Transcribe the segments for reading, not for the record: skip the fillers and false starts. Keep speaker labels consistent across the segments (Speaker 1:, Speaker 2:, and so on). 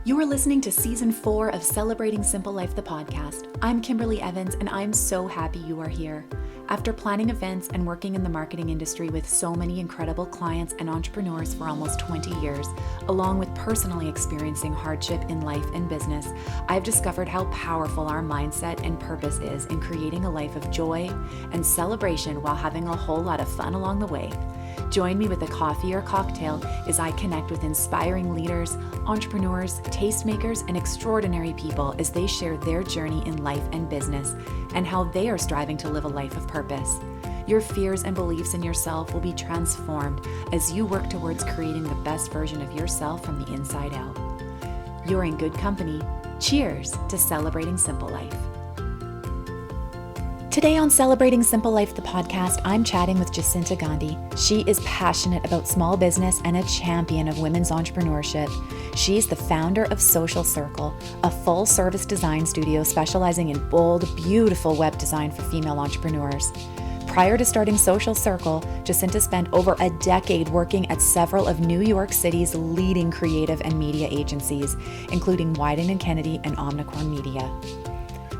Speaker 1: You are listening to Season 4 of Celebrating Simple Life, the podcast. I'm Kimberly Evans, and I'm so happy you are here. After planning events and working in the marketing industry with so many incredible clients and entrepreneurs for almost 20 years, along with personally experiencing hardship in life and business, I've discovered how powerful our mindset and purpose is in creating a life of joy and celebration while having a whole lot of fun along the way. Join me with a coffee or cocktail as I connect with inspiring leaders, entrepreneurs, tastemakers, and extraordinary people as they share their journey in life and business and how they are striving to live a life of purpose. Your fears and beliefs in yourself will be transformed as you work towards creating the best version of yourself from the inside out. You're in good company. Cheers to Celebrating Simple Life. Today on Celebrating Simple Life, the podcast, I'm chatting with Jacinta Gandy. She is passionate about small business and a champion of women's entrepreneurship. She's the founder of Social Circle, a full-service design studio specializing in bold, beautiful web design for female entrepreneurs. Prior to starting Social Circle, Jacinta spent over a decade working at several of New York City's leading creative and media agencies, including Wieden & Kennedy and Omnicorn Media.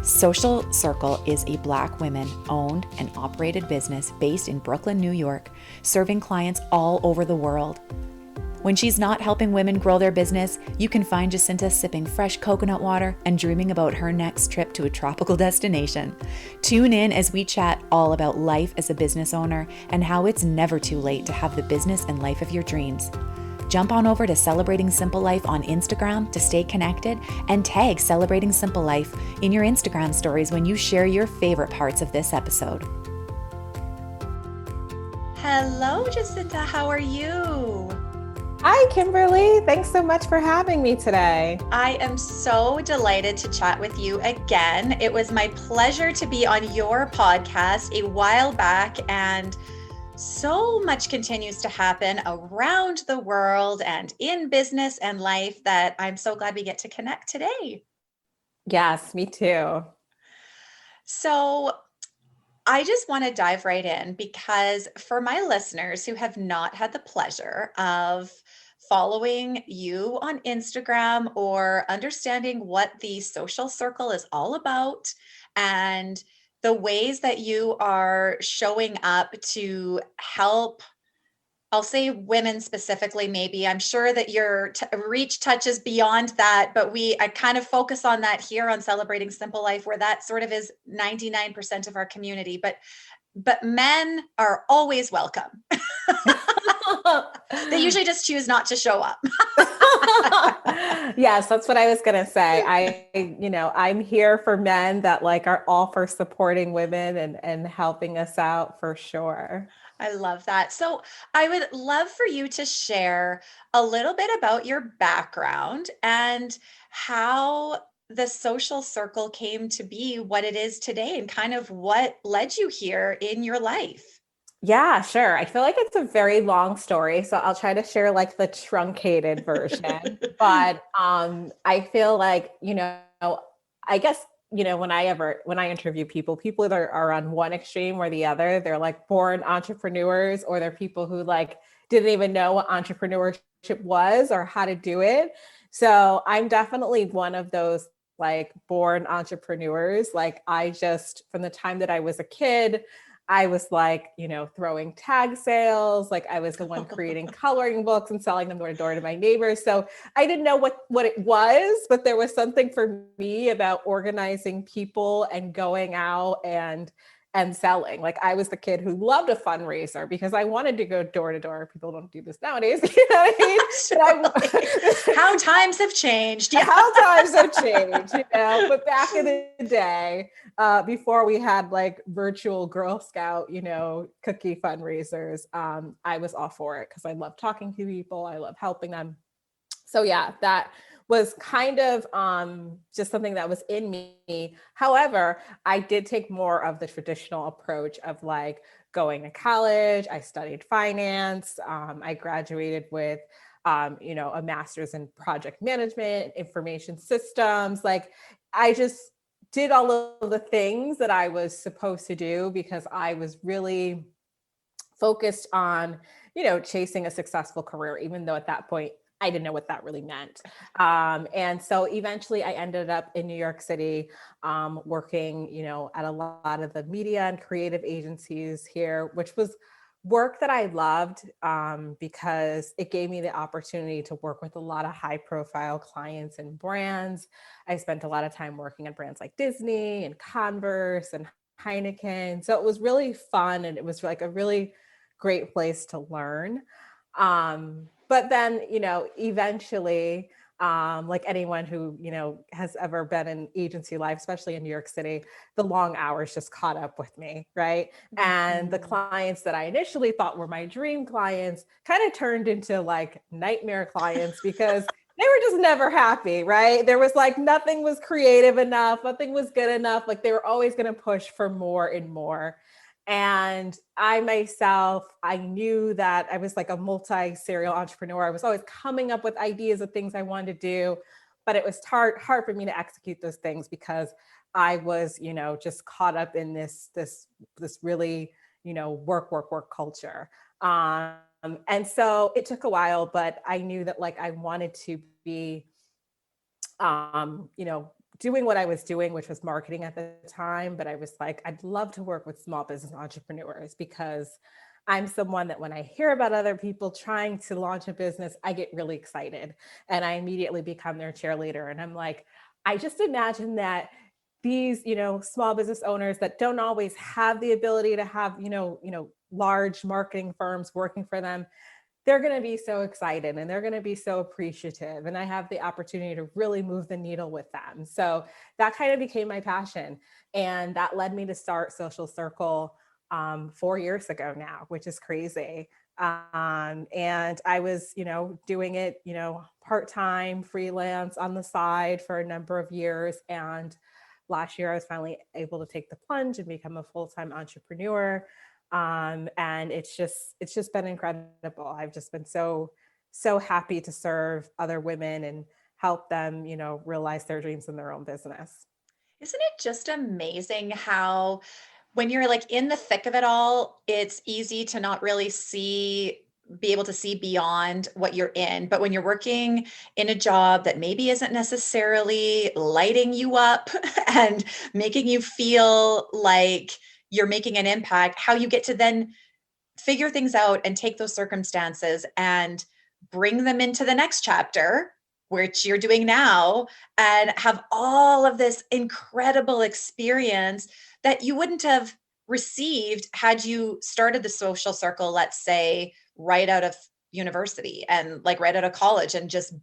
Speaker 1: Social Circle is a Black women-owned and operated business based in Brooklyn, New York, serving clients all over the world. When she's not helping women grow their business, you can find Jacinta sipping fresh coconut water and dreaming about her next trip to a tropical destination. Tune in as we chat all about life as a business owner and how it's never too late to have the business and life of your dreams. Jump on over to Celebrating Simple Life on Instagram to stay connected and tag Celebrating Simple Life in your Instagram stories when you share your favorite parts of this episode. Hello, Jacinta. How are you?
Speaker 2: Hi, Kimberly. Thanks so much for having me today.
Speaker 1: I am so delighted to chat with you again. It was my pleasure to be on your podcast a while back, and so much continues to happen around the world and in business and life that I'm so glad we get to connect today.
Speaker 2: Yes, me too.
Speaker 1: So I just want to dive right in because for my listeners who have not had the pleasure of following you on Instagram or understanding what the Social Circle is all about and the ways that you are showing up to help, I'll say women specifically, maybe. I'm sure that your reach touches beyond that, but I kind of focus on that here on Celebrating Simple Life, where that sort of is 99% of our community. But men are always welcome. They usually just choose not to show up.
Speaker 2: Yes, that's what I was going to say. I'm here for men that are all for supporting women and helping us out for sure.
Speaker 1: I love that. So I would love for you to share a little bit about your background and how the Social Circle came to be what it is today and kind of what led you here in your life.
Speaker 2: Yeah, sure. I feel like it's a very long story, so I'll try to share the truncated version. But I feel like, I guess, when I interview people either are on one extreme or the other. They're born entrepreneurs, or they're people who didn't even know what entrepreneurship was or how to do it. So I'm definitely one of those born entrepreneurs. I just, from the time that I was a kid, I was throwing tag sales. I was the one creating coloring books and selling them door to door to my neighbors. So I didn't know what it was, but there was something for me about organizing people and going out and selling. I was the kid who loved a fundraiser because I wanted to go door to door. People don't do this nowadays. You know what I mean?
Speaker 1: How times have changed.
Speaker 2: Yeah. How times have changed, but back in the day, before we had virtual Girl Scout, cookie fundraisers, I was all for it because I love talking to people. I love helping them. So yeah, that was kind of just something that was in me. However, I did take more of the traditional approach of going to college. I studied finance. I graduated with a master's in project management, information systems. I just did all of the things that I was supposed to do because I was really focused on, chasing a successful career, even though at that point I didn't know what that really meant. And so eventually I ended up in New York City, working, at a lot of the media and creative agencies here, which was work that I loved, because it gave me the opportunity to work with a lot of high profile clients and brands. I spent a lot of time working at brands like Disney and Converse and Heineken. So it was really fun, and it was like a really great place to learn. But then, eventually, like anyone who, has ever been in agency life, especially in New York City, the long hours just caught up with me, right? And the clients that I initially thought were my dream clients kind of turned into like nightmare clients because they were just never happy, right? There was like nothing was creative enough, nothing was good enough. Like they were always going to push for more and more. And I myself, I knew that I was like a multi-serial entrepreneur. I was always coming up with ideas of things I wanted to do, but it was hard for me to execute those things because I was, just caught up in this really, work culture. And so it took a while, but I knew that like I wanted to be, doing what I was doing, which was marketing at the time. But I was like, I'd love to work with small business entrepreneurs because I'm someone that when I hear about other people trying to launch a business, I get really excited and I immediately become their cheerleader. And I'm like, I just imagine that these, small business owners that don't always have the ability to have, large marketing firms working for them, they're going to be so excited and they're going to be so appreciative. And I have the opportunity to really move the needle with them. So that kind of became my passion. And that led me to start Social Circle 4 years ago now, which is crazy. And I was, doing it, part-time, freelance on the side for a number of years. And last year I was finally able to take the plunge and become a full-time entrepreneur. And it's just been incredible. I've just been so happy to serve other women and help them, realize their dreams in their own business.
Speaker 3: Isn't it just amazing how when you're like in the thick of it all, it's easy to not really be able to see beyond what you're in. But when you're working in a job that maybe isn't necessarily lighting you up and making you feel like you're making an impact, how you get to then figure things out and take those circumstances and bring them into the next chapter, which you're doing now, and have all of this incredible experience that you wouldn't have received had you started the social circle, let's say, right out of university and like right out of college and just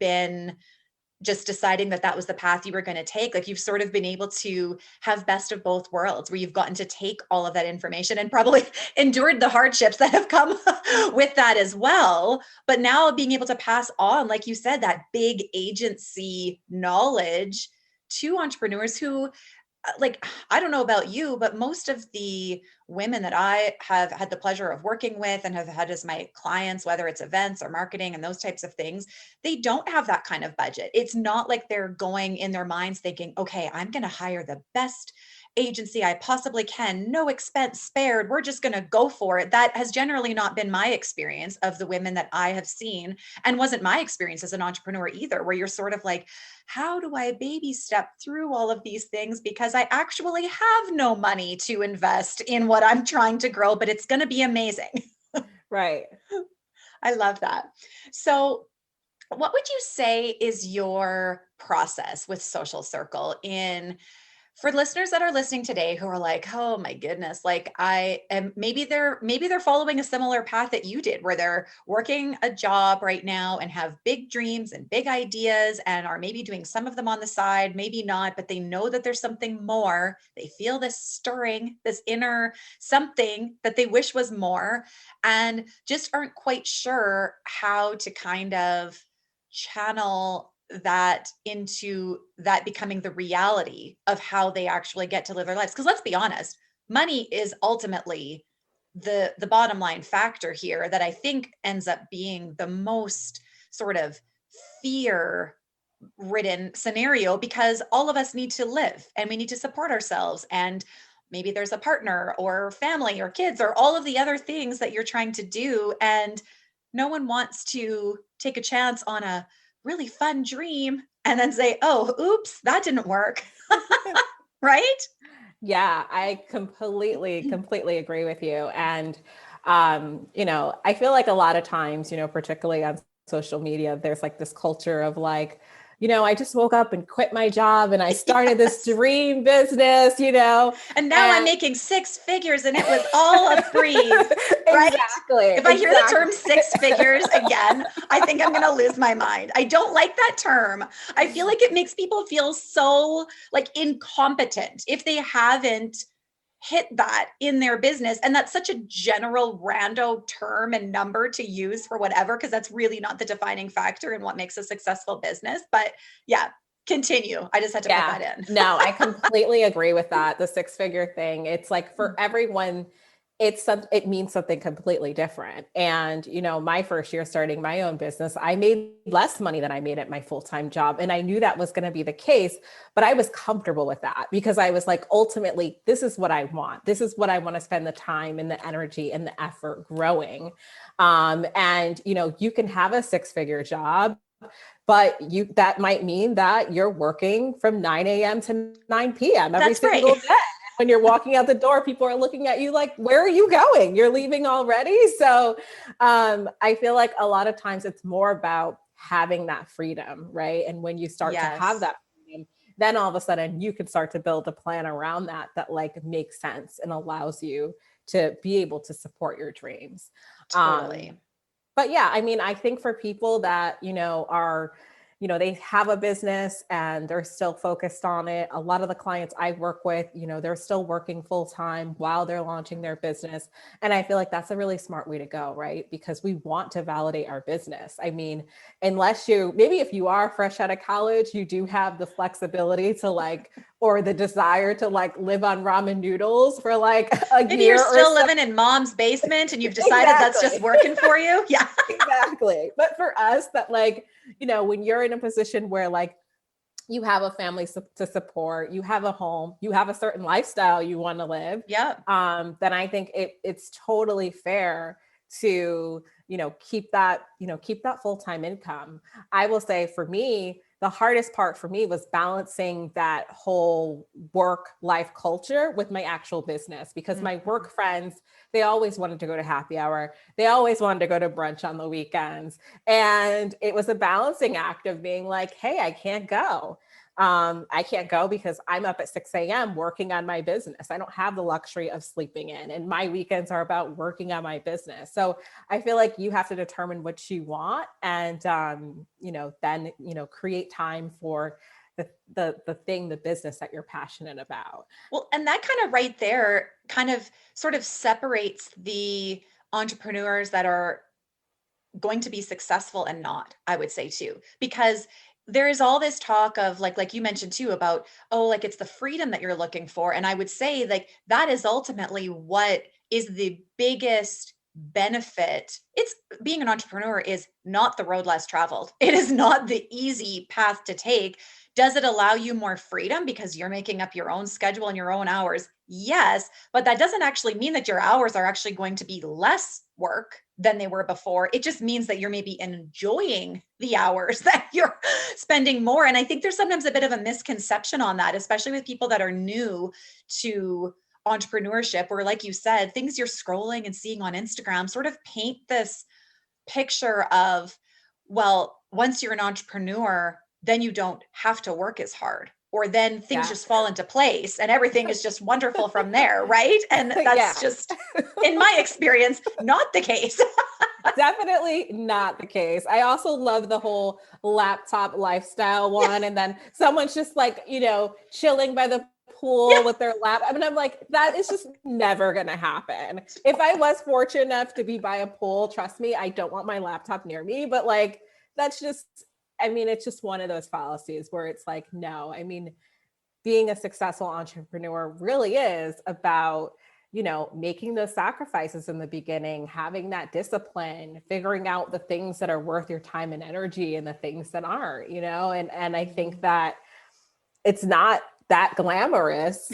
Speaker 3: deciding that that was the path you were going to take. Like you've sort of been able to have best of both worlds where you've gotten to take all of that information and probably endured the hardships that have come with that as well. But now being able to pass on, like you said, that big agency knowledge to entrepreneurs who like, I don't know about you, but most of the women that I have had the pleasure of working with and have had as my clients, whether it's events or marketing and those types of things, they don't have that kind of budget. It's not like they're going in their minds thinking, okay, I'm going to hire the best agency I possibly can, no expense spared. We're just going to go for it. That has generally not been my experience of the women that I have seen, and wasn't my experience as an entrepreneur either, where you're sort of like, how do I baby step through all of these things? Because I actually have no money to invest in what I'm trying to grow, but it's going to be amazing.
Speaker 2: Right.
Speaker 3: I love that. So, what would you say is your process with Social Circle in for listeners that are listening today who are like, oh my goodness, like I am maybe they're following a similar path that you did, where they're working a job right now and have big dreams and big ideas and are maybe doing some of them on the side, maybe not, but they know that there's something more. They feel this stirring, this inner something that they wish was more, and just aren't quite sure how to kind of channel that into that becoming the reality of how they actually get to live their lives. Because let's be honest, money is ultimately the bottom line factor here that I think ends up being the most sort of fear ridden scenario, because all of us need to live and we need to support ourselves, and maybe there's a partner or family or kids or all of the other things that you're trying to do, and no one wants to take a chance on a really fun dream and then say, oh, oops, that didn't work. Right?
Speaker 2: Yeah, I completely agree with you. And, I feel like a lot of times, particularly on social media, there's like this culture of like, I just woke up and quit my job and I started this
Speaker 3: Yes.
Speaker 2: dream business,
Speaker 3: And now I'm making 6 figures and it was all a breeze, right?
Speaker 2: Exactly.
Speaker 3: If I hear the term 6 figures again, I think I'm going to lose my mind. I don't like that term. I feel like it makes people feel so like incompetent if they haven't hit that in their business. And that's such a general rando term and number to use for whatever, because that's really not the defining factor in what makes a successful business. But yeah, continue. I just had to put
Speaker 2: Yeah,
Speaker 3: that in.
Speaker 2: no, I completely agree with that. The 6-figure thing. It's like for everyone, it means something completely different. And, my first year starting my own business, I made less money than I made at my full-time job. And I knew that was going to be the case, but I was comfortable with that because I was like, ultimately, this is what I want. This is what I want to spend the time and the energy and the effort growing. And, you can have a 6-figure job, but that might mean that you're working from 9 a.m. to 9 p.m. every
Speaker 3: That's right.
Speaker 2: single day. When you're walking out the door, people are looking at you like, where are you going? You're leaving already. So I feel like a lot of times it's more about having that freedom, right? And when you start to have
Speaker 3: Yes,
Speaker 2: that freedom, then all of a sudden you can start to build a plan around that like makes sense and allows you to be able to support your dreams.
Speaker 3: totally.
Speaker 2: But yeah, I mean, I think for people that, are, they have a business and they're still focused on it. A lot of the clients I work with, they're still working full time while they're launching their business. And I feel like that's a really smart way to go, right? Because we want to validate our business. I mean, maybe if you are fresh out of college, you do have the flexibility to like, or the desire to like live on ramen noodles for like a
Speaker 3: Maybe
Speaker 2: year
Speaker 3: you're
Speaker 2: or
Speaker 3: still
Speaker 2: so.
Speaker 3: living in mom's basement and you've decided that's just
Speaker 2: Exactly.
Speaker 3: working for you. Yeah.
Speaker 2: Exactly. But for us, that like, when you're in a position where like you have a family to support, you have a home, you have a certain lifestyle you want to live,
Speaker 3: Yeah.
Speaker 2: then I think it's totally fair to, keep that full-time income. I will say for me, the hardest part for me was balancing that whole work life culture with my actual business because my work friends, they always wanted to go to happy hour. They always wanted to go to brunch on the weekends. And it was a balancing act of being like, hey, I can't go. I can't go because I'm up at 6 a.m. working on my business. I don't have the luxury of sleeping in, and my weekends are about working on my business. So I feel like you have to determine what you want and, then, create time for the business that you're passionate about.
Speaker 3: Well, and that kind of right there kind of sort of separates the entrepreneurs that are going to be successful and not, I would say too, because there is all this talk of like you mentioned too about, oh, like it's the freedom that you're looking for. And I would say like that is ultimately what is the biggest benefit. It's being an entrepreneur is not the road less traveled. It is not the easy path to take. Does it allow you more freedom because you're making up your own schedule and your own hours? Yes, but that doesn't actually mean that your hours are actually going to be less work than they were before. It just means that you're maybe enjoying the hours that you're spending more. And I think there's sometimes a bit of a misconception on that, especially with people that are new to entrepreneurship, where, like you said, things you're scrolling and seeing on Instagram sort of paint this picture of, well, once you're an entrepreneur, then you don't have to work as hard. Or then things
Speaker 2: Yeah.
Speaker 3: just fall into place and everything is just wonderful from there, right? And
Speaker 2: Yeah.
Speaker 3: that's just, in my experience, not the case.
Speaker 2: Definitely not the case. I also love the whole laptop lifestyle one. And then someone's just like, chilling by the
Speaker 3: Yeah.
Speaker 2: pool with their lap. I mean, I'm like, that is just never going to happen. If I was fortunate enough to be by a pool, trust me, I don't want my laptop near me. But like, that's just, I mean, it's just one of those fallacies where it's like, no, I mean, being a successful entrepreneur really is about, making those sacrifices in the beginning, having that discipline, figuring out the things that are worth your time and energy and the things that aren't, and I think that it's not that glamorous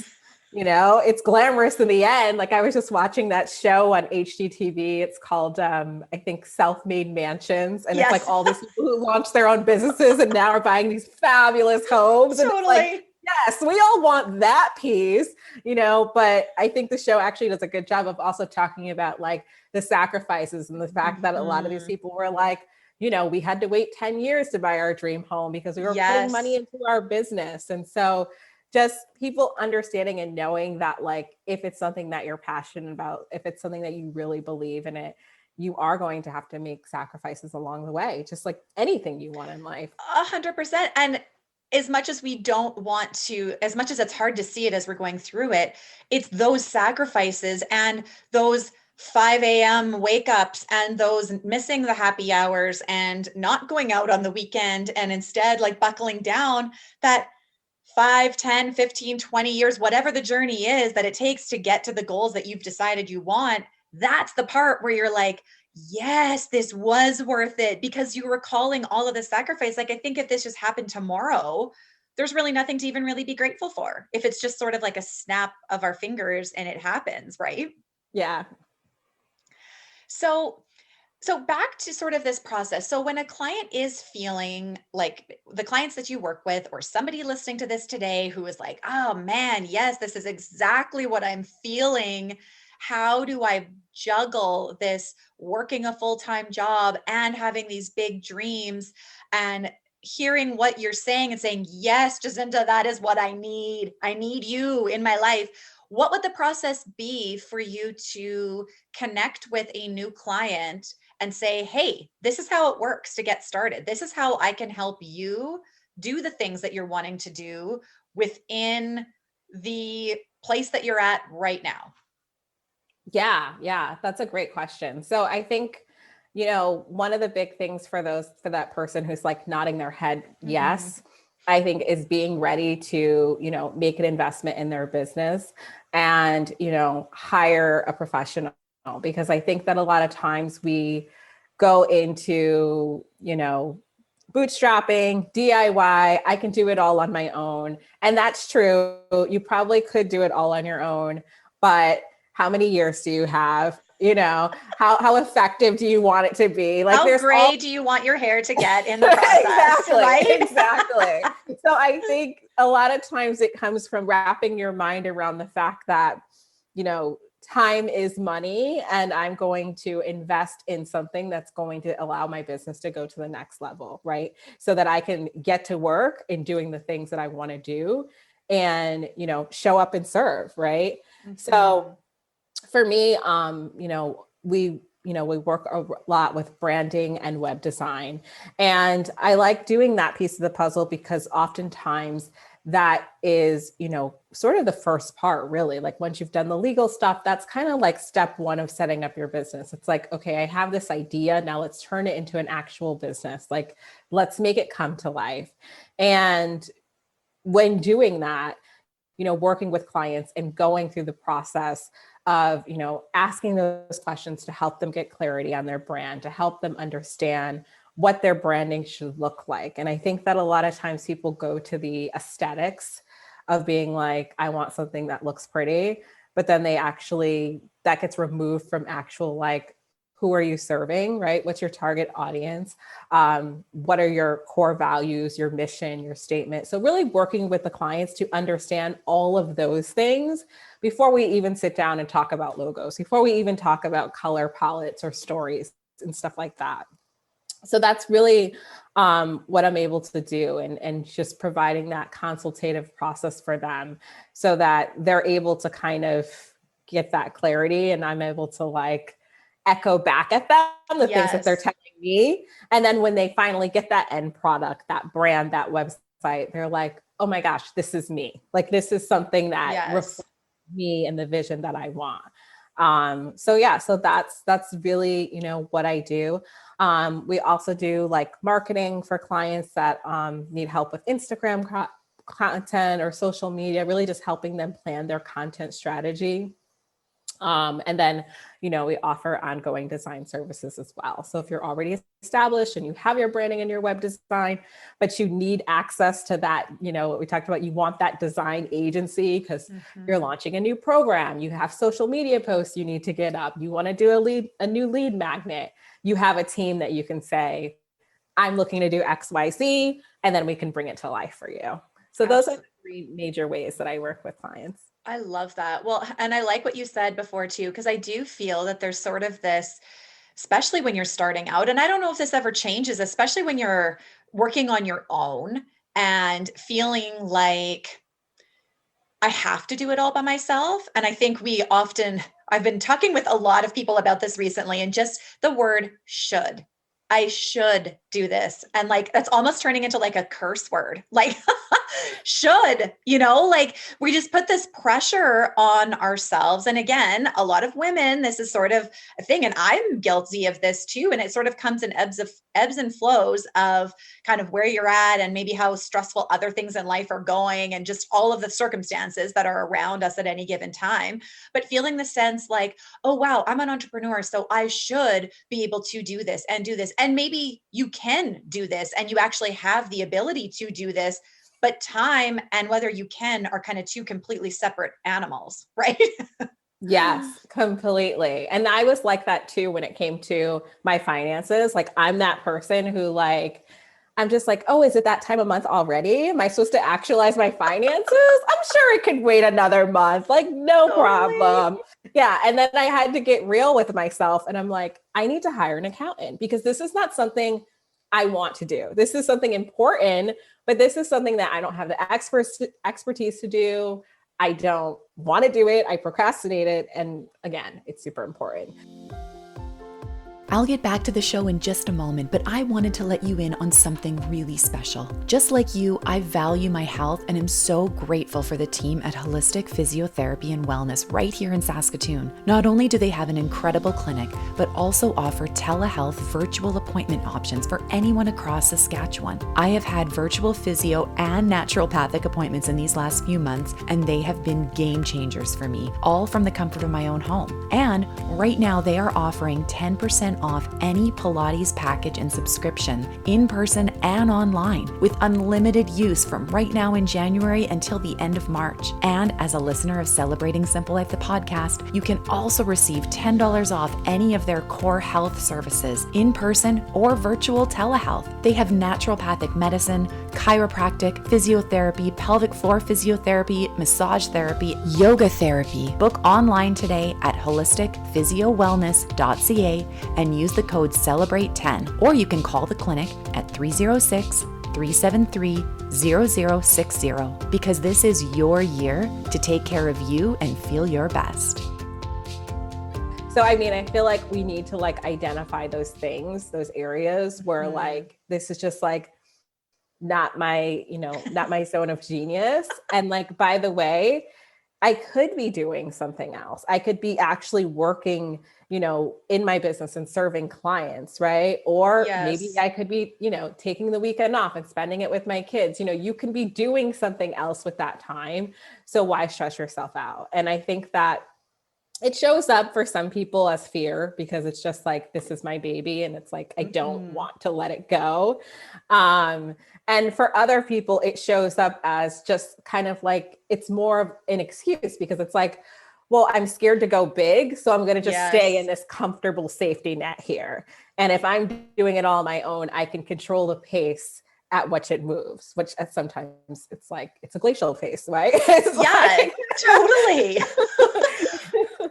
Speaker 2: it's glamorous in the end. Like I was just watching that show on HGTV. It's called, I think, Self-Made Mansions. And it's like
Speaker 3: Yes.
Speaker 2: all these people who launched their own businesses and now are buying these fabulous homes. And it's like,
Speaker 3: Totally.
Speaker 2: yes, we all want that piece, but I think the show actually does a good job of also talking about like the sacrifices and the fact that a lot of these people were like, we had to wait 10 years to buy our dream home because we were putting money
Speaker 3: Yes.
Speaker 2: into our business. And so just people understanding and knowing that like if it's something that you're passionate about, if it's something that you really believe in it, you are going to have to make sacrifices along the way, just like anything you want in life.
Speaker 3: 100%. And as much as we don't want to, as much as it's hard to see it as we're going through it, it's those sacrifices and those 5 a.m. wake ups and those missing the happy hours and not going out on the weekend and instead like buckling down, that 5, 10, 15, 20 years, whatever the journey is that it takes to get to the goals that you've decided you want. That's the part where you're like, yes, this was worth it, because you were calling all of the sacrifice. Like, I think if this just happened tomorrow, there's really nothing to even really be grateful for. If it's just sort of like a snap of our fingers and it happens, right?
Speaker 2: Yeah.
Speaker 3: So back to sort of this process. So when a client is feeling like, the clients that you work with, or somebody listening to this today who is like, oh man, yes, this is exactly what I'm feeling. How do I juggle this working a full-time job and having these big dreams, and hearing what you're saying and saying, yes, Jacinta, that is what I need. I need you in my life. What would the process be for you to connect with a new client and say, hey, this is how it works to get started. This is how I can help you do the things that you're wanting to do within the place that you're at right now?
Speaker 2: Yeah, that's a great question. So I think, one of the big things for that person who's like nodding their head, yes, I think is being ready to, make an investment in their business and, hire a professional, because I think that a lot of times we go into, bootstrapping, DIY, I can do it all on my own. And that's true. You probably could do it all on your own, but how many years do you have? How effective do you want it to be? Like,
Speaker 3: how gray do you want your hair to get in the process?
Speaker 2: Exactly,
Speaker 3: right?
Speaker 2: Exactly. So I think a lot of times it comes from wrapping your mind around the fact that, time is money, and I'm going to invest in something that's going to allow my business to go to the next level, right? So that I can get to work in doing the things that I want to do and, show up and serve, right? So for me, we work a lot with branding and web design. And I like doing that piece of the puzzle because oftentimes that is, sort of the first part, really. Like once you've done the legal stuff, that's kind of like step one of setting up your business. It's like, okay, I have this idea. Now let's turn it into an actual business. Like, let's make it come to life. And when doing that, working with clients and going through the process of, asking those questions to help them get clarity on their brand, to help them understand what their branding should look like. And I think that a lot of times people go to the aesthetics of being like, I want something that looks pretty, but then that gets removed from actual, like, who are you serving, right? What's your target audience? What are your core values, your mission, your statement? So really working with the clients to understand all of those things before we even sit down and talk about logos, before we even talk about color palettes or stories and stuff like that. So that's really what I'm able to do, and just providing that consultative process for them so that they're able to kind of get that clarity, and I'm able to like echo back at them the things that they're telling me. And then when they finally get that end product, that brand, that website, they're like, oh my gosh, this is me. Like, this is something that reflects me and the vision that I want. So that's really, what I do. We also do like marketing for clients that need help with Instagram content or social media, really just helping them plan their content strategy. And then, we offer ongoing design services as well. So if you're already established and you have your branding and your web design, but you need access to that, what we talked about, you want that design agency because you're launching a new program, you have social media posts you need to get up, you want to do a new lead magnet, you have a team that you can say, I'm looking to do XYZ, and then we can bring it to life for you. So those are the three major ways that I work with clients.
Speaker 3: I love that. Well, and I like what you said before too, because I do feel that there's sort of this, especially when you're starting out, and I don't know if this ever changes, especially when you're working on your own and feeling like I have to do it all by myself. And I think I've been talking with a lot of people about this recently, and just the word should. I should do this. And like, that's almost turning into like a curse word. Like, should, like we just put this pressure on ourselves. And again, a lot of women, this is sort of a thing, and I'm guilty of this too. And it sort of comes in ebbs and flows of kind of where you're at and maybe how stressful other things in life are going and just all of the circumstances that are around us at any given time. But feeling the sense like, oh, wow, I'm an entrepreneur, so I should be able to do this and do this. And maybe you can do this and you actually have the ability to do this, but time and whether you can are kind of two completely separate animals, right?
Speaker 2: Yes, completely. And I was like that too when it came to my finances. Like I'm that person who I'm just like, oh, is it that time of month already? Am I supposed to actualize my finances? I'm sure it could wait another month. Like no problem. Yeah. And then I had to get real with myself. And I'm like, I need to hire an accountant because this is not something I want to do. This is something important, but this is something that I don't have the expertise to do. I don't want to do it. I procrastinate it. And again, it's super important.
Speaker 1: I'll get back to the show in just a moment, but I wanted to let you in on something really special. Just like you, I value my health and am so grateful for the team at Holistic Physiotherapy and Wellness right here in Saskatoon. Not only do they have an incredible clinic, but also offer telehealth virtual appointment options for anyone across Saskatchewan. I have had virtual physio and naturopathic appointments in these last few months, and they have been game changers for me, all from the comfort of my own home. And right now they are offering 10% off any Pilates package and subscription, in person and online, with unlimited use from right now in January until the end of March. And as a listener of Celebrating Simple Life, the podcast, you can also receive $10 off any of their core health services, in person or virtual telehealth. They have naturopathic medicine, chiropractic, physiotherapy, pelvic floor physiotherapy, massage therapy, yoga therapy. Book online today at holisticphysiowellness.ca and use the code CELEBRATE10, or you can call the clinic at 306-373-0060, because this is your year to take care of you and feel your best.
Speaker 2: So, I mean, I feel like we need to identify those things, those areas where this is just not my zone of genius. And by the way, I could be doing something else. I could be actually working, in my business and serving clients, right? Or maybe I could be, taking the weekend off and spending it with my kids. You can be doing something else with that time. So why stress yourself out? And I think that it shows up for some people as fear, because it's just this is my baby. And it's I don't want to let it go. And for other people, it shows up as just kind of it's more of an excuse, because it's well, I'm scared to go big, so I'm going to just stay in this comfortable safety net here. And if I'm doing it all on my own, I can control the pace at which it moves, which sometimes it's it's a glacial pace, right?
Speaker 3: Totally.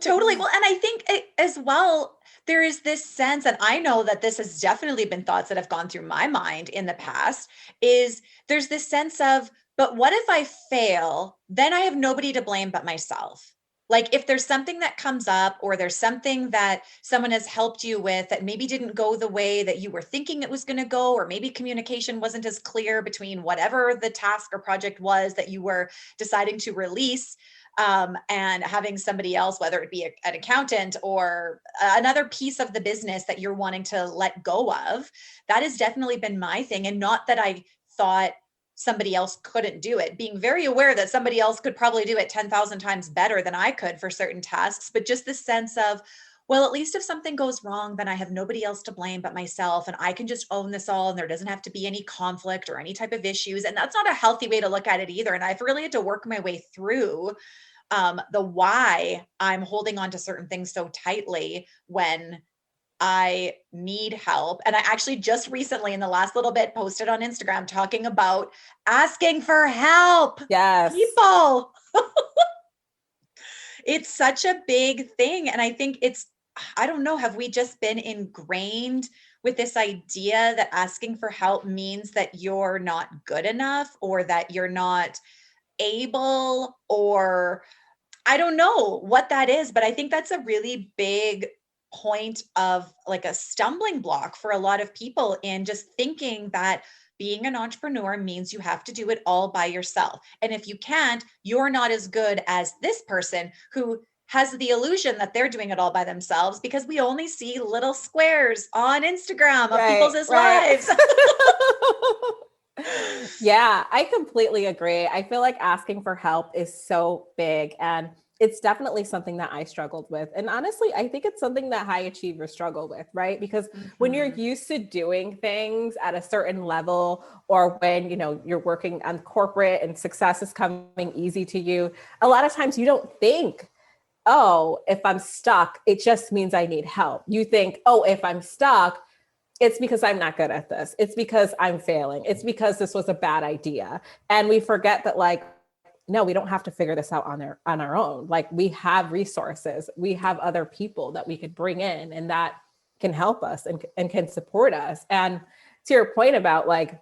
Speaker 3: Totally. Well, and I think as well, there is this sense, and I know that this has definitely been thoughts that have gone through my mind in the past, is there's this sense of, but what if I fail? Then I have nobody to blame but myself. If there's something that comes up, or there's something that someone has helped you with that maybe didn't go the way that you were thinking it was going to go, or maybe communication wasn't as clear between whatever the task or project was that you were deciding to release, and having somebody else, whether it be an accountant or another piece of the business that you're wanting to let go of, that has definitely been my thing. And not that I thought somebody else couldn't do it, being very aware that somebody else could probably do it 10,000 times better than I could for certain tasks, but just the sense of, well, at least if something goes wrong, then I have nobody else to blame but myself, and I can just own this all, and there doesn't have to be any conflict or any type of issues. And that's not a healthy way to look at it either. And I've really had to work my way through the why I'm holding on to certain things so tightly when I need help. And I actually just recently, in the last little bit, posted on Instagram talking about asking for help.
Speaker 2: Yes.
Speaker 3: People. It's such a big thing. And I think I don't know, have we just been ingrained with this idea that asking for help means that you're not good enough, or that you're not able, or I don't know what that is, but I think that's a really big point of like a stumbling block for a lot of people, in just thinking that being an entrepreneur means you have to do it all by yourself. And if you can't, you're not as good as this person who has the illusion that they're doing it all by themselves, because we only see little squares on Instagram of people's lives.
Speaker 2: Yeah, I completely agree. I feel like asking for help is so big, and it's definitely something that I struggled with. And honestly, I think it's something that high achievers struggle with, right? Because when you're used to doing things at a certain level, or when, you're working on corporate and success is coming easy to you, a lot of times you don't think, oh, if I'm stuck, it just means I need help. You think, oh, if I'm stuck, it's because I'm not good at this. It's because I'm failing. It's because this was a bad idea. And we forget that, like, no, we don't have to figure this out on our own. Like, we have resources, we have other people that we could bring in and that can help us and can support us. And to your point about like,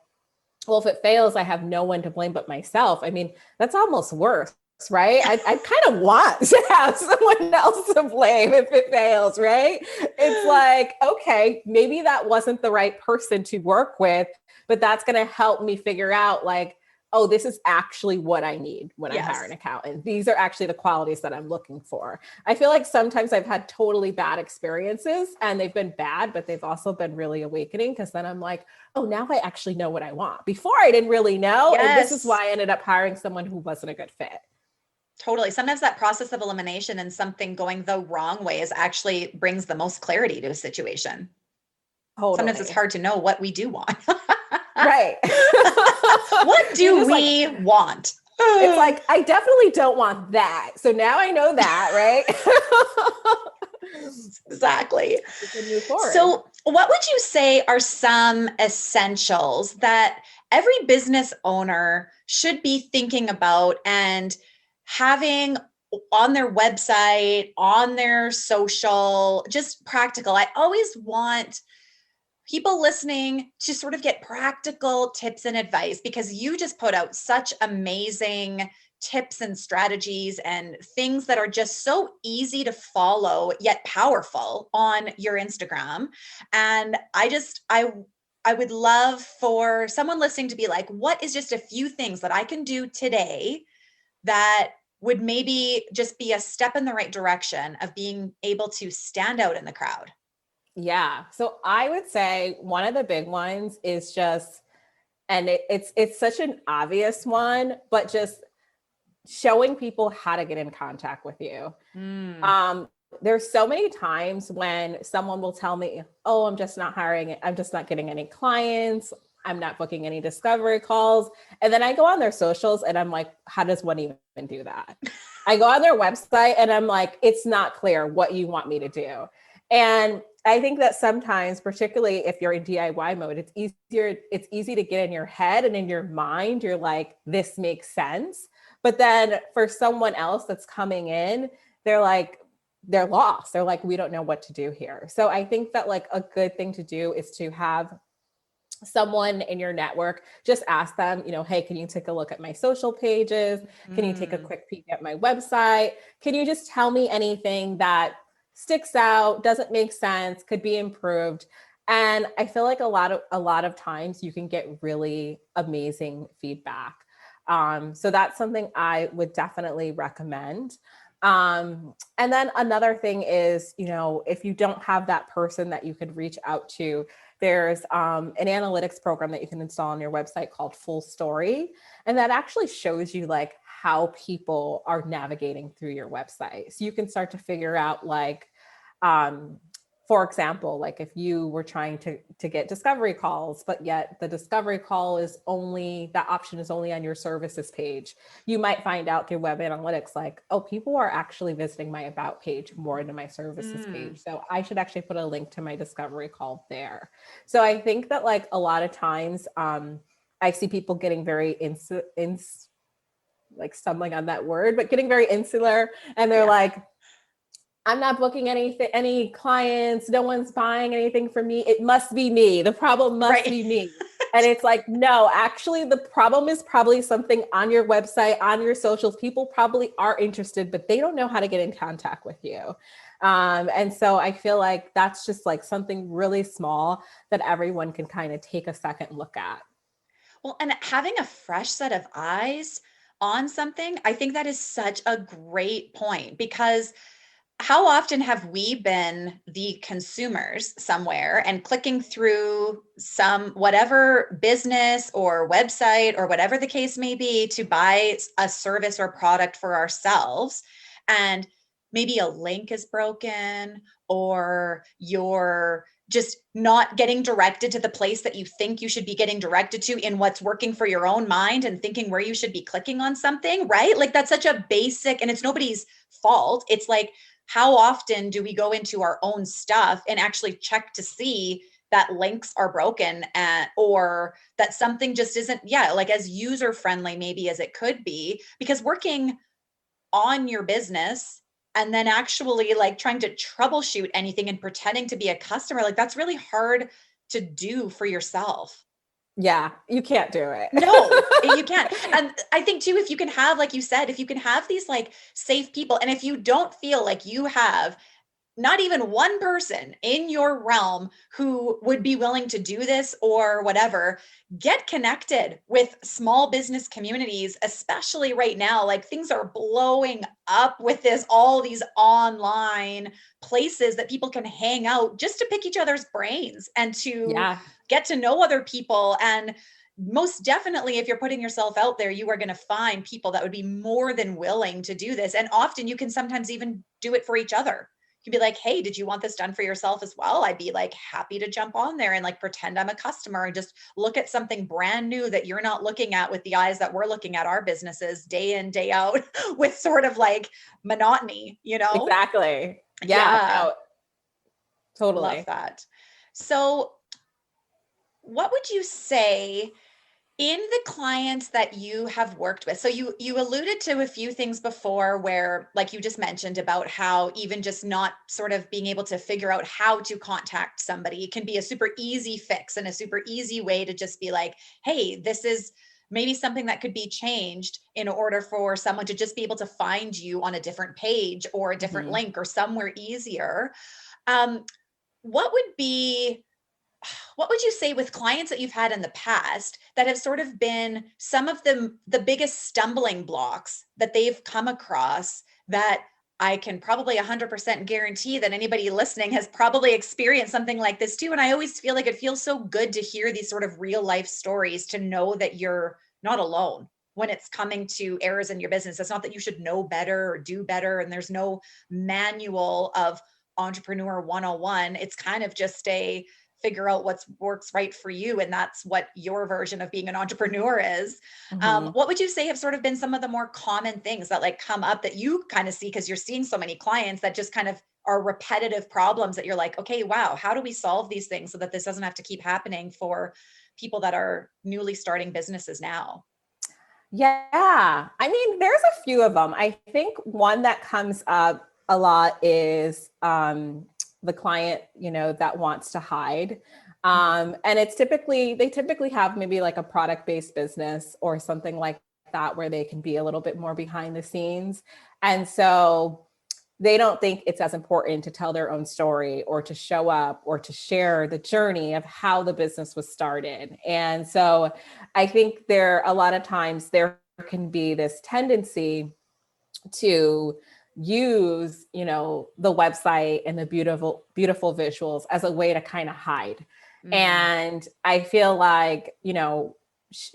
Speaker 2: well, if it fails, I have no one to blame but myself. I mean, that's almost worse, right? I kind of want to have someone else to blame if it fails, right? It's like, okay, maybe that wasn't the right person to work with, but that's going to help me figure out like, oh, this is actually what I need when I hire an accountant. These are actually the qualities that I'm looking for. I feel like sometimes I've had totally bad experiences, and they've been bad, but they've also been really awakening, because then I'm like, oh, now I actually know what I want. Before I didn't really know. And this is why I ended up hiring someone who wasn't a good fit.
Speaker 3: Totally. Sometimes that process of elimination and something going the wrong way actually brings the most clarity to a situation.
Speaker 2: Totally.
Speaker 3: Sometimes it's hard to know what we do want.
Speaker 2: Right.
Speaker 3: What do we want?
Speaker 2: It's like, I definitely don't want that. So now I know that, right?
Speaker 3: Exactly. So what would you say are some essentials that every business owner should be thinking about and having on their website, on their social, just practical? I always want people listening to sort of get practical tips and advice, because you just put out such amazing tips and strategies and things that are just so easy to follow yet powerful on your Instagram. And I would love for someone listening to be like, what is just a few things that I can do today that would maybe just be a step in the right direction of being able to stand out in the crowd?
Speaker 2: Yeah. So I would say one of the big ones is just, and it's such an obvious one, but just showing people how to get in contact with you. There's so many times when someone will tell me, oh, I'm just not getting any clients. I'm not booking any discovery calls. And then I go on their socials and I'm like, how does one even do that? I go on their website and I'm like, it's not clear what you want me to do. And I think that sometimes, particularly if you're in DIY mode, it's easy to get in your head and in your mind, you're like, this makes sense. But then for someone else that's coming in, they're lost. They're like, we don't know what to do here. So I think that like a good thing to do is to have someone in your network, just ask them, hey, can you take a look at my social pages? Can you take a quick peek at my website? Can you just tell me anything that sticks out, doesn't make sense, could be improved? And I feel like a lot of times you can get really amazing feedback. So that's something I would definitely recommend. And then another thing is, if you don't have that person that you could reach out to, there's an analytics program that you can install on your website called Full Story. And that actually shows you like how people are navigating through your website. So you can start to figure out like, for example, like if you were trying to get discovery calls, but yet the discovery call is only, that option is only on your services page, you might find out through web analytics, like, oh, people are actually visiting my about page more than my services page. So I should actually put a link to my discovery call there. So I think that like a lot of times I see people getting very like stumbling on that word, but getting very insular, and they're like, I'm not booking any clients. No one's buying anything from me. It must be me. The problem must be me. And it's like, no, actually the problem is probably something on your website, on your socials. People probably are interested, but they don't know how to get in contact with you. And so I feel like that's just like something really small that everyone can kind of take a second look at.
Speaker 3: Well, and having a fresh set of eyes on something, I think that is such a great point, because how often have we been the consumers somewhere and clicking through some whatever business or website or whatever the case may be to buy a service or product for ourselves, and maybe a link is broken, or you're just not getting directed to the place that you think you should be getting directed to in what's working for your own mind, and thinking where you should be clicking on something, right? Like that's such a basic, and it's nobody's fault. It's like, how often do we go into our own stuff and actually check to see that links are broken, or that something just isn't, like as user friendly maybe as it could be? Because working on your business and then actually like trying to troubleshoot anything and pretending to be a customer, like that's really hard to do for yourself.
Speaker 2: Yeah, you can't do it.
Speaker 3: No, you can't. And I think too, if you can have, like you said, if you can have these like safe people, and if you don't feel like you have not even one person in your realm who would be willing to do this or whatever, get connected with small business communities, especially right now. Like things are blowing up with all these online places that people can hang out just to pick each other's brains and to get to know other people. And most definitely, if you're putting yourself out there, you are going to find people that would be more than willing to do this. And often you can sometimes even do it for each other. You'd be like, hey, did you want this done for yourself as well? I'd be like happy to jump on there and like pretend I'm a customer and just look at something brand new that you're not looking at with the eyes that we're looking at our businesses day in, day out with sort of like monotony, you know?
Speaker 2: Exactly. Yeah. No, totally.
Speaker 3: Love that. So what would you say in the clients that you have worked with? So you alluded to a few things before where, like you just mentioned about how even just not sort of being able to figure out how to contact somebody can be a super easy fix and a super easy way to just be like, hey, this is maybe something that could be changed in order for someone to just be able to find you on a different page or a different link or somewhere easier. What would you say with clients that you've had in the past that have sort of been some of the biggest stumbling blocks that they've come across, that I can probably 100% guarantee that anybody listening has probably experienced something like this too? And I always feel like it feels so good to hear these sort of real life stories, to know that you're not alone when it's coming to errors in your business. It's not that you should know better or do better, and there's no manual of Entrepreneur 101. It's kind of just a figure out what works right for you. And that's what your version of being an entrepreneur is. What would you say have sort of been some of the more common things that like come up that you kind of see, because you're seeing so many clients that just kind of are repetitive problems that you're like, okay, wow, how do we solve these things so that this doesn't have to keep happening for people that are newly starting businesses now?
Speaker 2: Yeah. I mean, there's a few of them. I think one that comes up a lot is the client, that wants to hide. And they typically have maybe like a product-based business or something like that, where they can be a little bit more behind the scenes. And so they don't think it's as important to tell their own story or to show up or to share the journey of how the business was started. And so I think a lot of times there can be this tendency to use, the website and the beautiful visuals as a way to kind of hide. And I feel like,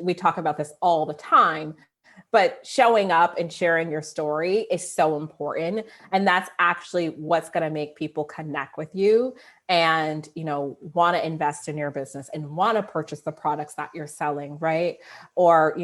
Speaker 2: we talk about this all the time, but showing up and sharing your story is so important. And that's actually what's going to make people connect with you and, want to invest in your business and want to purchase the products that you're selling, right? Or,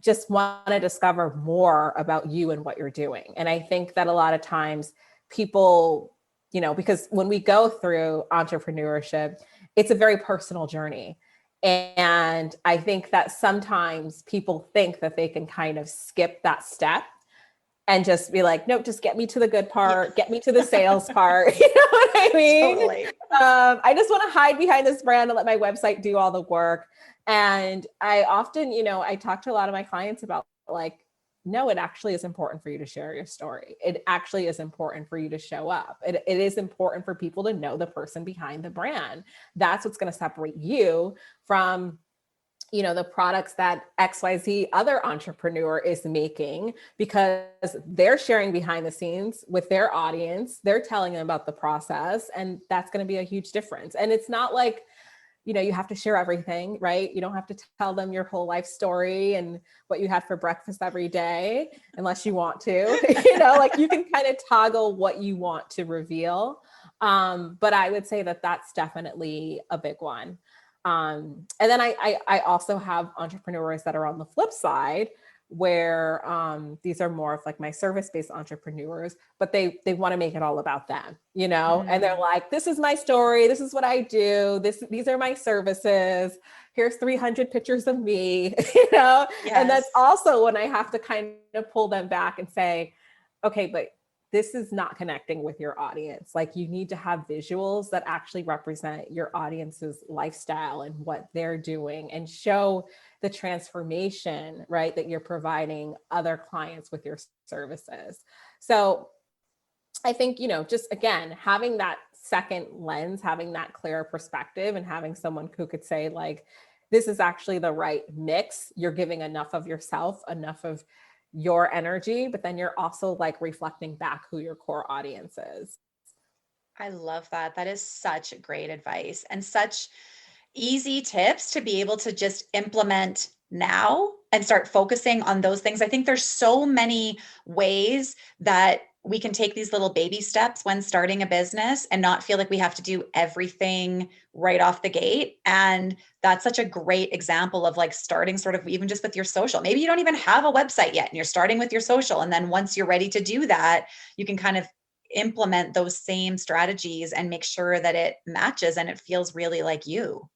Speaker 2: just want to discover more about you and what you're doing. And I think that a lot of times people, because when we go through entrepreneurship, it's a very personal journey. And I think that sometimes people think that they can kind of skip that step and just be like, nope, just get me to the good part, get me to the sales part. You know what I mean?
Speaker 3: Totally.
Speaker 2: I just want to hide behind this brand and let my website do all the work. And I often, I talk to a lot of my clients about like, no, it actually is important for you to share your story. It actually is important for you to show up. It is important for people to know the person behind the brand. That's what's going to separate you from, the products that XYZ other entrepreneur is making, because they're sharing behind the scenes with their audience. They're telling them about the process, and that's going to be a huge difference. And it's not like, you have to share everything, right? You don't have to tell them your whole life story and what you had for breakfast every day, unless you want to, like you can kind of toggle what you want to reveal. But I would say that that's definitely a big one. And then I also have entrepreneurs that are on the flip side where these are more of like my service-based entrepreneurs, but they want to make it all about them, and they're like, this is my story. This is what I do. These are my services. Here's 300 pictures of me, Yes. And that's also when I have to kind of pull them back and say, okay, but this is not connecting with your audience. Like you need to have visuals that actually represent your audience's lifestyle and what they're doing and show the transformation, right, that you're providing other clients with your services. So I think, just again, having that second lens, having that clearer perspective and having someone who could say like, this is actually the right mix. You're giving enough of yourself, enough of your energy, but then you're also like reflecting back who your core audience is.
Speaker 3: I love that. That is such great advice and such easy tips to be able to just implement now and start focusing on those things. I think there's so many ways that we can take these little baby steps when starting a business and not feel like we have to do everything right off the gate. And that's such a great example of like starting sort of even just with your social. Maybe you don't even have a website yet and you're starting with your social. And then once you're ready to do that, you can kind of implement those same strategies and make sure that it matches and it feels really like you.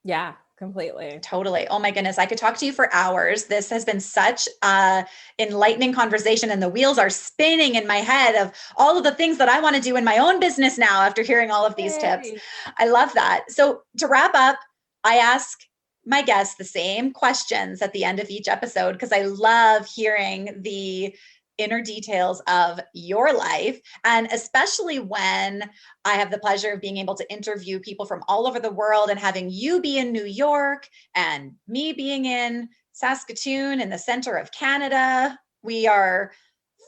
Speaker 2: Yeah, completely.
Speaker 3: Totally. Oh my goodness. I could talk to you for hours. This has been such a enlightening conversation and the wheels are spinning in my head of all of the things that I want to do in my own business now after hearing all of these tips. I love that. So to wrap up, I ask my guests the same questions at the end of each episode because I love hearing the inner details of your life. And especially when I have the pleasure of being able to interview people from all over the world and having you be in New York and me being in Saskatoon in the center of Canada. We are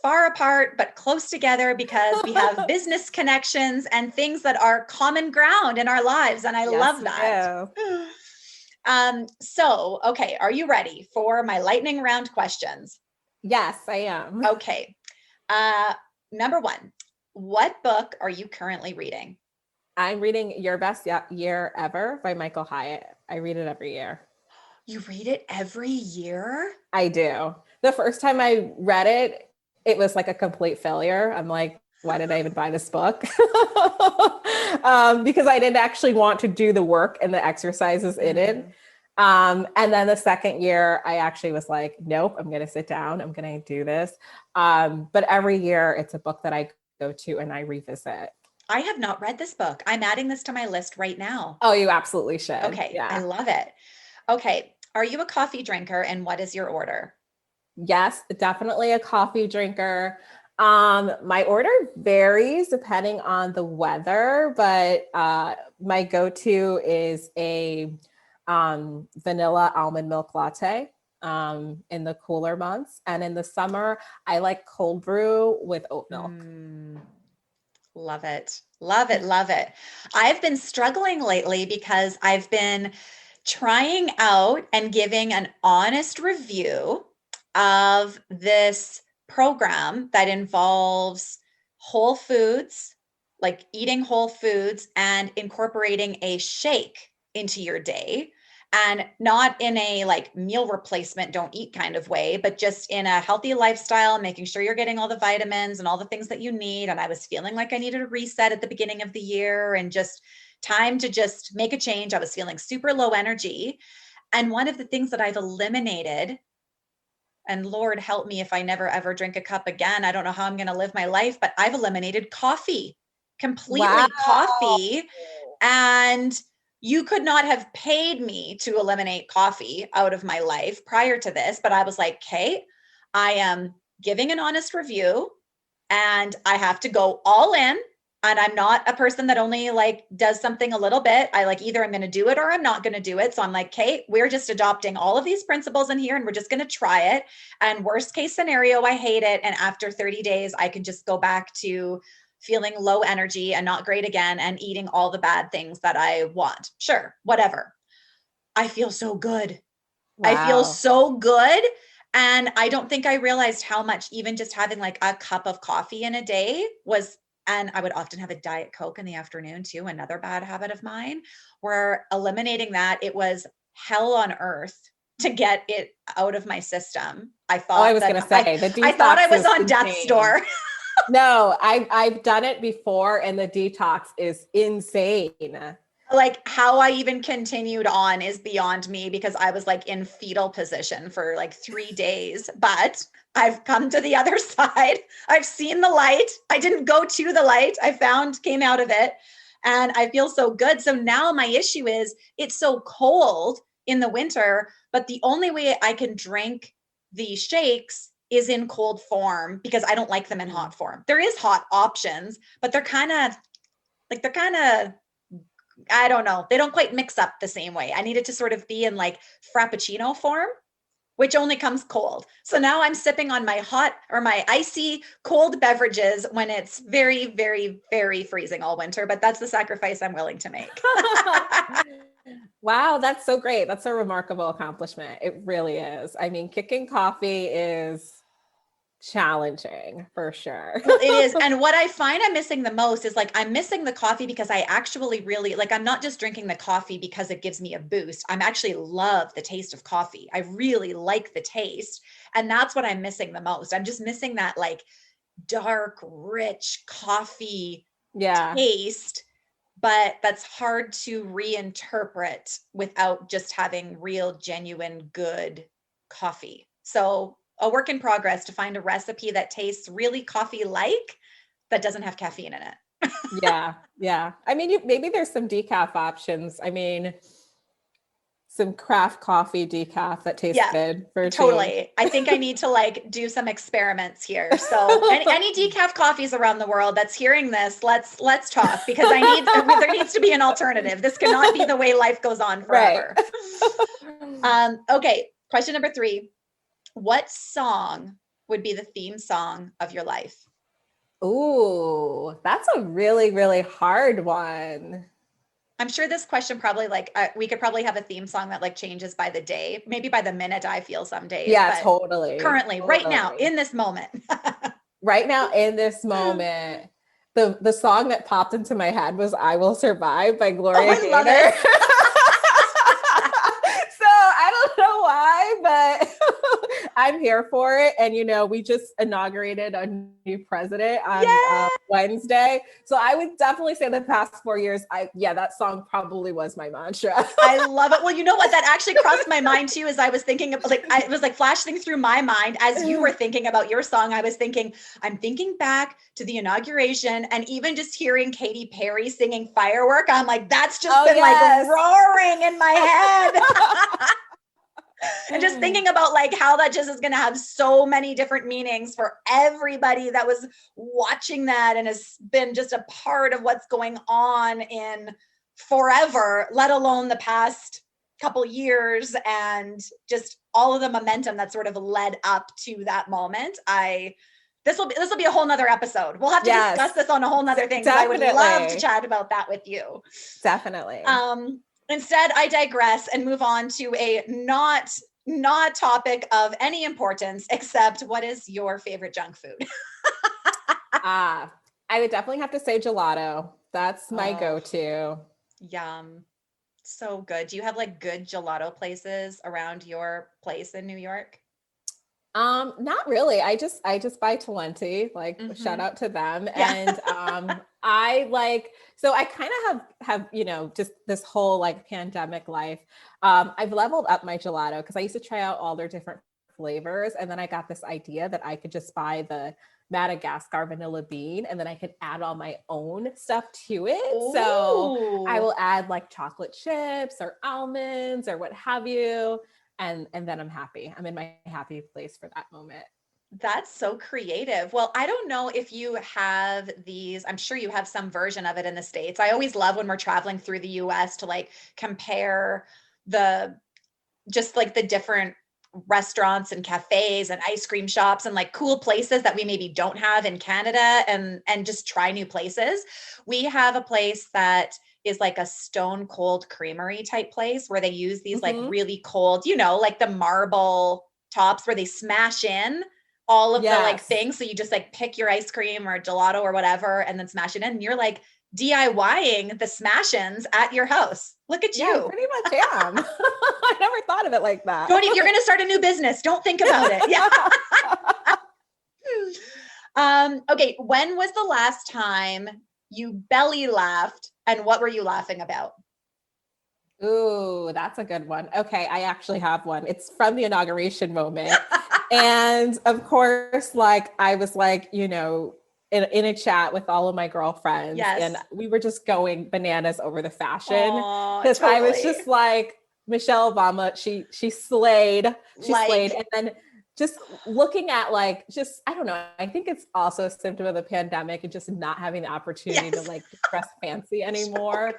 Speaker 3: far apart, but close together because we have business connections and things that are common ground in our lives. And I love that. So, okay. Are you ready for my lightning round questions?
Speaker 2: Yes, I am.
Speaker 3: Okay. Number one, what book are you currently reading?
Speaker 2: I'm reading Your Best Year Ever by Michael Hyatt. I read it every year.
Speaker 3: You read it every year?
Speaker 2: I do. The first time I read it, it was like a complete failure. I'm like, why did I even buy this book? Because I didn't actually want to do the work and the exercises in it. And then the second year, I actually was like, nope, I'm going to sit down. I'm going to do this. But every year it's a book that I go to and I revisit.
Speaker 3: I have not read this book. I'm adding this to my list right now.
Speaker 2: Oh, you absolutely should.
Speaker 3: Okay. Yeah. I love it. Okay. Are you a coffee drinker and what is your order?
Speaker 2: Yes, definitely a coffee drinker. My order varies depending on the weather, but my go-to is a vanilla almond milk latte in the cooler months. And in the summer, I like cold brew with oat milk.
Speaker 3: Love it. Love it. Love it. I've been struggling lately because I've been trying out and giving an honest review of this program that involves whole foods, like eating whole foods and incorporating a shake into your day. And not in a like meal replacement, don't eat kind of way, but just in a healthy lifestyle, making sure you're getting all the vitamins and all the things that you need. And I was feeling like I needed a reset at the beginning of the year and just time to just make a change. I was feeling super low energy. And one of the things that I've eliminated, and Lord help me if I never ever drink a cup again, I don't know how I'm going to live my life, but I've eliminated coffee, completely coffee. And you could not have paid me to eliminate coffee out of my life prior to this, but I was like, Kate, I am giving an honest review and I have to go all in. And I'm not a person that only like does something a little bit. I like either I'm going to do it or I'm not going to do it. So I'm like, Kate, we're just adopting all of these principles in here and we're just going to try it. And worst case scenario, I hate it. And after 30 days, I can just go back to feeling low energy and not great again and eating all the bad things that I want. Sure, whatever. I feel so good.
Speaker 2: Wow.
Speaker 3: I feel so good. And I don't think I realized how much even just having like a cup of coffee in a day was, and I would often have a Diet Coke in the afternoon too, another bad habit of mine, where eliminating that, it was hell on earth to get it out of my system. I thought
Speaker 2: I was going to say, the detox
Speaker 3: I thought I was on
Speaker 2: insane.
Speaker 3: death's door.
Speaker 2: No, I've done it before and the detox is insane.
Speaker 3: Like how I even continued on is beyond me because I was like in fetal position for like 3 days, but I've come to the other side. I've seen the light. I didn't go to the light. Came out of it and I feel so good. So now my issue is it's so cold in the winter, but the only way I can drink the shakes is in cold form because I don't like them in hot form. There is hot options, but they're kind of, I don't know. They don't quite mix up the same way. I need it to sort of be in like Frappuccino form, which only comes cold. So now I'm sipping on my hot or my icy cold beverages when it's very, very, very freezing all winter, but that's the sacrifice I'm willing to make.
Speaker 2: Wow, that's so great. That's a remarkable accomplishment. It really is. I mean, kicking coffee is challenging for sure.
Speaker 3: Well, it is. And what I find I'm missing the most is like, I'm missing the coffee because I actually really like, I'm not just drinking the coffee because it gives me a boost. I'm actually love the taste of coffee. I really like the taste. And that's what I'm missing the most. I'm just missing that like dark, rich coffee taste, but that's hard to reinterpret without just having real, genuine, good coffee. So a work in progress to find a recipe that tastes really coffee-like that doesn't have caffeine in it.
Speaker 2: Yeah. I mean, maybe there's some decaf options. I mean, some craft coffee decaf that tastes good for
Speaker 3: totally. I think I need to like do some experiments here. So any decaf coffees around the world that's hearing this, let's talk because there needs to be an alternative. This cannot be the way life goes on forever. Right. Okay. Question number 3. What song would be the theme song of your life?
Speaker 2: Ooh, that's a really, really hard one.
Speaker 3: I'm sure this question probably like, we could probably have a theme song that like changes by the day, maybe by the minute I feel some days.
Speaker 2: Yeah, totally.
Speaker 3: Currently, right now, in this moment.
Speaker 2: Right now, in this moment, the song that popped into my head was I Will Survive by Gloria Gaynor.
Speaker 3: Love it.
Speaker 2: So I don't know why, but I'm here for it. And, you know, we just inaugurated a new president on Wednesday. So I would definitely say the past 4 years, that song probably was my mantra.
Speaker 3: I love it. Well, you know what? That actually crossed my mind too, as I was thinking of it was like flashing through my mind as you were thinking about your song. I'm thinking back to the inauguration and even just hearing Katy Perry singing Firework. I'm like, that's just been like roaring in my head. And just thinking about like how that just is going to have so many different meanings for everybody that was watching that and has been just a part of what's going on in forever, let alone the past couple years and just all of the momentum that sort of led up to that moment. I This will be a whole nother episode. We'll have to discuss this on a whole nother thing, because I would love to chat about that with you.
Speaker 2: Definitely.
Speaker 3: Instead, I digress and move on to a not topic of any importance, except what is your favorite junk food?
Speaker 2: I would definitely have to say gelato. That's my go-to.
Speaker 3: Yum. So good. Do you have like good gelato places around your place in New York?
Speaker 2: Not really. I just buy Talenti, like shout out to them. Yeah. And so I kind of have, you know, just this whole like pandemic life. I've leveled up my gelato because I used to try out all their different flavors. And then I got this idea that I could just buy the Madagascar vanilla bean and then I could add all my own stuff to it. Ooh. So I will add like chocolate chips or almonds or what have you. And then I'm happy. I'm in my happy place for that moment.
Speaker 3: That's so creative. Well, I don't know if you have these, I'm sure you have some version of it in the States. I always love when we're traveling through the US to like compare just like the different restaurants and cafes and ice cream shops and like cool places that we maybe don't have in Canada and just try new places. We have a place that is like a stone cold creamery type place where they use these like really cold, you know, like the marble tops where they smash in all of the like things. So you just like pick your ice cream or gelato or whatever and then smash it in. And you're like DIYing the smash-ins at your house. Look at you.
Speaker 2: I pretty much am. I never thought of it like that.
Speaker 3: You're going to start a new business. Don't think about it. Yeah. Okay. When was the last time you belly laughed and what were you laughing about?
Speaker 2: Ooh, that's a good one. Okay. I actually have one. It's from the inauguration moment. And of course, like I was like, you know, in a chat with all of my girlfriends and we were just going bananas over the fashion. Because I was just like, Michelle Obama, she slayed. She slayed. And then just looking at like, just, I don't know, I think it's also a symptom of the pandemic and just not having the opportunity to like dress fancy anymore.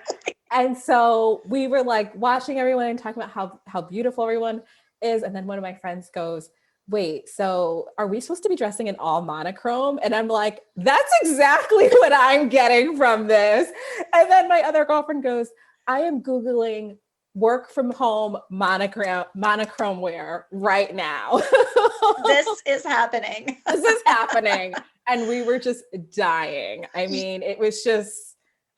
Speaker 2: And so we were like watching everyone and talking about how beautiful everyone is. And then one of my friends goes, wait, so are we supposed to be dressing in all monochrome? And I'm like, that's exactly what I'm getting from this. And then my other girlfriend goes, I am Googling work from home monochrome wear right now.
Speaker 3: This is happening.
Speaker 2: This is happening. And we were just dying. I mean, it was just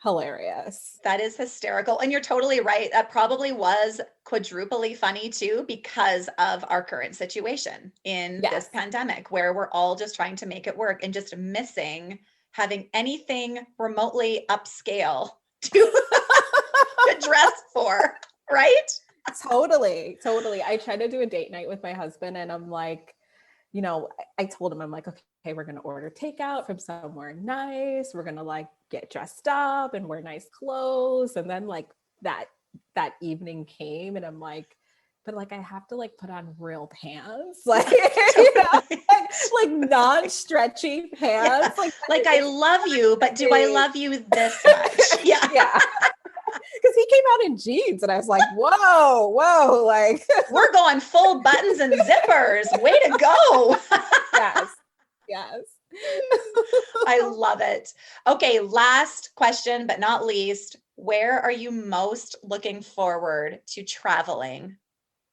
Speaker 2: hilarious.
Speaker 3: That is hysterical. And you're totally right. That probably was quadruply funny too, because of our current situation in this pandemic, where we're all just trying to make it work and just missing having anything remotely upscale to dress for, right?
Speaker 2: Totally. I tried to do a date night with my husband and I'm like, you know, I told him, I'm like, okay, we're going to order takeout from somewhere nice. We're going to like get dressed up and wear nice clothes. And then like that evening came and I'm like, but like, I have to like put on real pants, like, you know, like non-stretchy pants.
Speaker 3: Yeah. Like I love you, but do I love you this much? Yeah.
Speaker 2: Because he came out in jeans and I was like, whoa, like
Speaker 3: we're going full buttons and zippers. Way to go.
Speaker 2: Yes.
Speaker 3: I love it. Okay. Last question, but not least, where are you most looking forward to traveling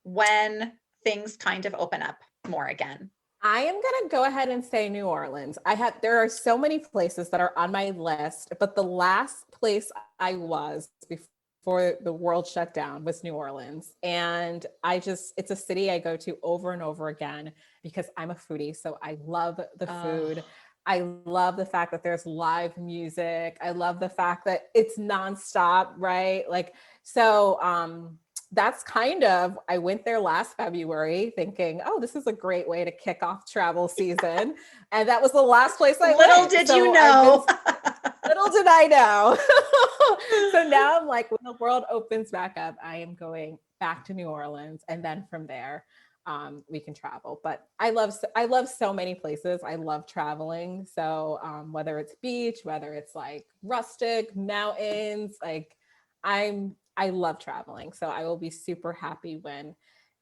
Speaker 3: when things kind of open up more again?
Speaker 2: I am going to go ahead and say New Orleans. there are so many places that are on my list, but the last place I was before the world shut down was New Orleans. And it's a city I go to over and over again because I'm a foodie. So I love the food. I love the fact that there's live music. I love the fact that it's nonstop, right? Like, so, that's I went there last February thinking, oh, this is a great way to kick off travel season. And that was the last place I went.
Speaker 3: Little did you know.
Speaker 2: Little did I know. So now I'm like, when the world opens back up, I am going back to New Orleans. And then from there, we can travel. But I love so many places. I love traveling. So whether it's beach, whether it's like rustic, mountains, like I love traveling. So I will be super happy when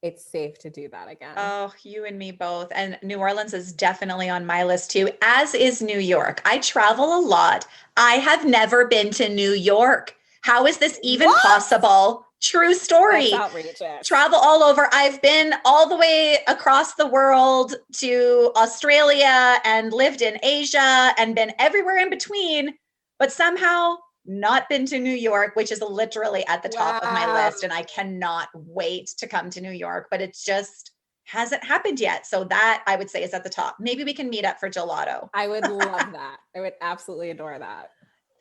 Speaker 2: it's safe to do that again.
Speaker 3: Oh, you and me both. And New Orleans is definitely on my list too, as is New York. I travel a lot. I have never been to New York. How is this even possible? True story.
Speaker 2: That's outrageous.
Speaker 3: Travel all over. I've been all the way across the world to Australia and lived in Asia and been everywhere in between, but somehow not been to New York, which is literally at the top of my list. And I cannot wait to come to New York, but it just hasn't happened yet. So that I would say is at the top. Maybe we can meet up for gelato.
Speaker 2: I would love that. I would absolutely adore that.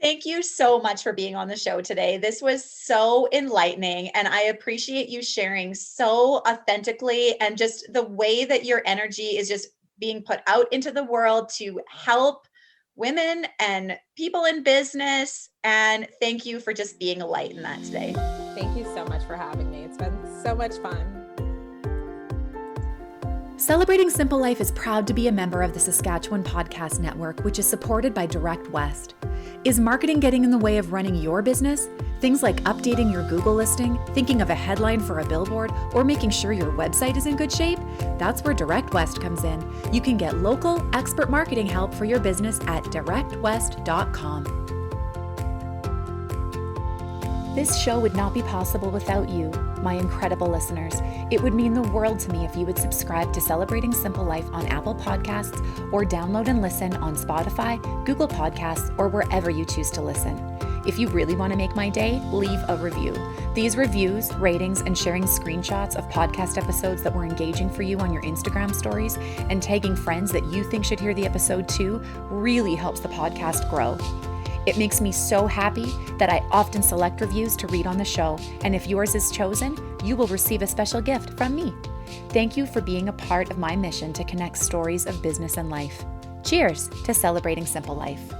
Speaker 3: Thank you so much for being on the show today. This was so enlightening, and I appreciate you sharing so authentically and just the way that your energy is just being put out into the world to help women and people in business. And thank you for just being a light in that today.
Speaker 2: Thank you so much for having me. It's been so much fun.
Speaker 1: Celebrating Simple Life is proud to be a member of the Saskatchewan Podcast Network, which is supported by Direct West. Is marketing getting in the way of running your business? Things like updating your Google listing, thinking of a headline for a billboard, or making sure your website is in good shape? That's where Direct West comes in. You can get local, expert marketing help for your business at directwest.com. This show would not be possible without you, my incredible listeners. It would mean the world to me if you would subscribe to Celebrating Simple Life on Apple Podcasts or download and listen on Spotify, Google Podcasts, or wherever you choose to listen. If you really want to make my day, leave a review. These reviews, ratings, and sharing screenshots of podcast episodes that were engaging for you on your Instagram stories and tagging friends that you think should hear the episode too really helps the podcast grow. It makes me so happy that I often select reviews to read on the show, and if yours is chosen, you will receive a special gift from me. Thank you for being a part of my mission to connect stories of business and life. Cheers to Celebrating Simple Life.